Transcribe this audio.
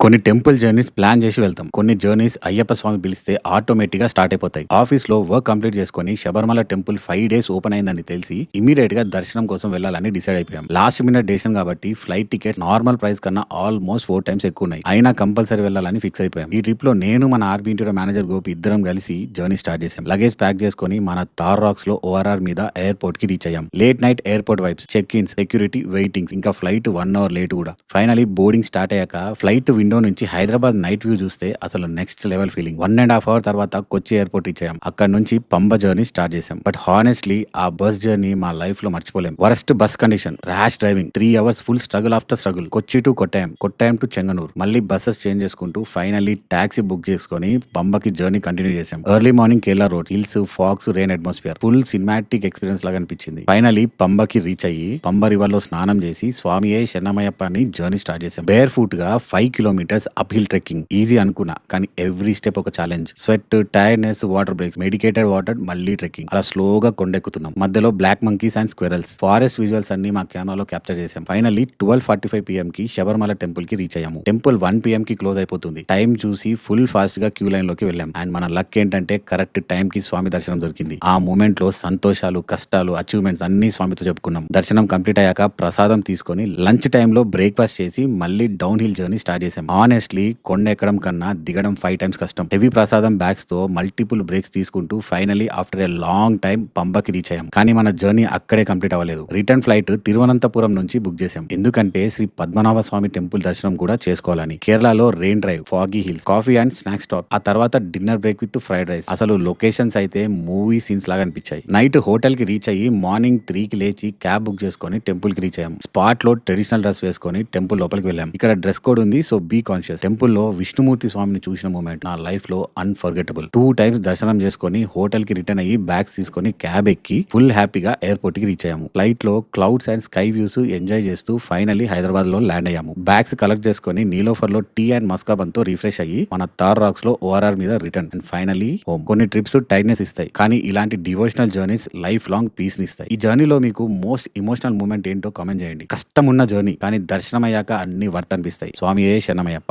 కొన్ని temple journeys plan చేసి వెళ్తాం. కొన్ని జర్నీస్ అయ్యప్ప స్వామి పిలిస్తే ఆటోమేటిక్ గా స్టార్ట్ అయిపోతాయి. ఆఫీస్ లో వర్క్ కంప్లీట్ చేసుకొని శబరిమల టెంపుల్ 5 డేస్ ఓపెన్ అయిందని తెలిసి ఇమీడియట్ గా దర్శనం కోసం వెళ్ళాలని డిసైడ్ అయిపోయాం. లాస్ట్ మినిట్ డెసిషన్ కాబట్టి ఫ్లైట్ టికెట్స్ నార్మల్ ప్రైస్ కన్నా ఆల్మోస్ట్ 4 టైమ్స్ ఎక్కువ ఉన్నాయి. అయినా కంపల్సరీ వెళ్ళాలని ఫిక్స్ అయిపోయాం. ఈ ట్రిప్ లో నేను మన ఆర్బీ ఇంటీరియర్ మేనేజర్ గోపి ఇద్దరం కలిసి జర్నీ స్టార్ట్ చేసాం. లగేజ్ ప్యాక్ చేసుకొని మన తార్ రాక్స్ లో ఓఆర్ఆర్ మీద ఎయిర్పోర్ట్ కి రీచ్ అయ్యాం. Late night airport vibes, check ins, security, waitings, ఇంకా ఫ్లైట్ 1 అవర్ లేట్ కూడా. ఫైనలీ బోర్డింగ్ స్టార్ట్ అయ్యాక ఫ్లైట్ విండో నుంచి హైదరాబాద్ నైట్ వ్యూ చూస్తే అసలు నెక్స్ట్ లెవెల్ ఫీలింగ్. 1.5 అవర్ తర్వాత కొచ్చి ఎయిర్పోర్ట్ ఇచ్చాం. అక్కడ నుంచి పంబ జర్నీ స్టార్ట్ చేసాం. బట్ హానెస్ట్లీ ఆ బస్ జర్నీ మా లైఫ్ లో మర్చిపోలేం. Worst bus condition, rash driving, 3 hours full struggle after struggle. Kochi to Kottayam to Chengannur, మళ్ళీ బస్సెస్ చేంజ్ చేసుకుంటూ ఫైనల్లీ టాక్సీ బుక్ చేసుకుని పంబకి జర్నీ కంటిన్యూ చేసాం. Early morning Kerala road, hills, fogs, rain atmosphere, full cinematic experience లాగా అనిపించింది. ఫైనలీ పంబకి రీచ్ అయ్యి Pamba river లో స్నానం చేసి స్వామియే శరణమయ్యప్ప అని జర్నీ స్టార్ట్ చేసాం. బేర్ ఫుట్ గా 5 kilometres up hill trekking. Easy అనుకున్నా కానీ ఎవ్రీ స్టెప్ ఒక challenge. Sweat, tiredness, water breaks, medicated water, మళ్ళీ ట్రెక్కింగ్. అలా స్లోగా కొండెక్కుతున్నాం. మధ్యలో black monkeys and squirrels, forest visuals అన్ని మా కెమెరాలో క్యాప్చర్ చేసాం. ఫైనల్లీ 12:45 PM కి శబరిమల టెంపుల్ కి రీచ్ అయ్యాము. టెంపుల్ 1 PM కి క్లోజ్ అయిపోతుంది. టైం చూసి ఫుల్ ఫాస్ట్ గా క్యూ లైన్ లోకి వెళ్ళాం. అండ్ మన లక్ ఏంటంటే కరెక్ట్ టైం కి స్వామి దర్శనం దొరికింది. ఆ మూమెంట్ లో సంతోషాలు, కష్టాలు, అచీవ్మెంట్స్ అన్ని స్వామితో చెప్పుకున్నాం. దర్శనం కంప్లీట్ అయ్యాక ప్రసాదం తీసుకొని లంచ్ టైమ్ లో బ్రేక్ఫాస్ట్ చేసి మళ్ళీ డౌన్ హిల్ జర్నీ స్టార్ట్ చేసాం. ఆనెస్ట్లీ కొండ ఎక్కడం కన్నా దిగడం 5 టైమ్స్ కష్టం. హెవీ ప్రసాదం బ్యాగ్స్ తో మల్టిపుల్ బ్రేక్స్ తీసుకుంటూ finally after a long time పంబకి రీచ్ అయ్యాం. కానీ మన జర్నీ అక్కడే కంప్లీట్ అవ్వలేదు. రిటర్న్ ఫ్లైట్ తిరువనంతపురం నుంచి బుక్ చేసాం. ఎందుకంటే శ్రీ పద్మనాభ స్వామి టెంపుల్ దర్శనం కూడా చేసుకోవాలని. కేరళలో rain drive, foggy hills, coffee and snack stop, ఆ తర్వాత dinner break with fried rice. అసలు లొకేషన్స్ అయితే మూవీ సీన్స్ లాగా అనిపించాయి. నైట్ హోటల్ కి రీచ్ అయ్యి మార్నింగ్ 3 కి లేచి క్యాబ్ బుక్ చేసుకొని టెంపుల్ కి రీచ్ అయ్యాం. స్పాట్ లో ట్రెడిషనల్ డ్రెస్ వేసుకొని టెంపుల్ లోపలికి వెళ్ళాం. ఇక్కడ డ్రెస్ కోడ్ ఉంది, సో బీ కాన్షియస్. టెంపుల్ లో విష్ణుమూర్తి స్వామిని చూసిన మూమెంట్ నా లైఫ్ లో అన్ఫర్గెటబుల్. 2 టైమ్స్ దర్శనం చేసుకొని హోటల్ కి రిటర్న్ అయ్యి బ్యాగ్స్ తీసుకొని క్యాబ్ ఎక్కి ఫుల్ హ్యాపీగా ఎయిర్పోర్ట్ కి రీచ్ అయ్యాము. ఫ్లైట్ లో clouds and sky views enjoy చేస్తూ ఫైనలీ హైదరాబాద్ లో ల్యాండ్ అయ్యాము. బ్యాగ్స్ కలెక్ట్ చేసుకొని నీలోఫర్ లో టీ అండ్ మస్కాబన్ తో రిఫ్రెష్ అయ్యి మన తార్ రాక్స్ లో ఓఆర్ఆర్ మీద రిటర్న్. And finally home. కొన్ని ట్రిప్స్ టైట్నెస్ ఇస్తాయి, కానీ ఇలాంటి devotional journeys life long peace ని ఇస్తాయి. ఈ జర్నీలో మీకు మోస్ట్ ఇమోషనల్ మూమెంట్ ఏంటో కామెంట్ చేయండి. కష్టం ఉన్న జర్నీ, కానీ దర్శనం అయ్యాక అన్ని వర్త్ అనిపిస్తాయి. స్వామియే శరణమయ్యప్ప.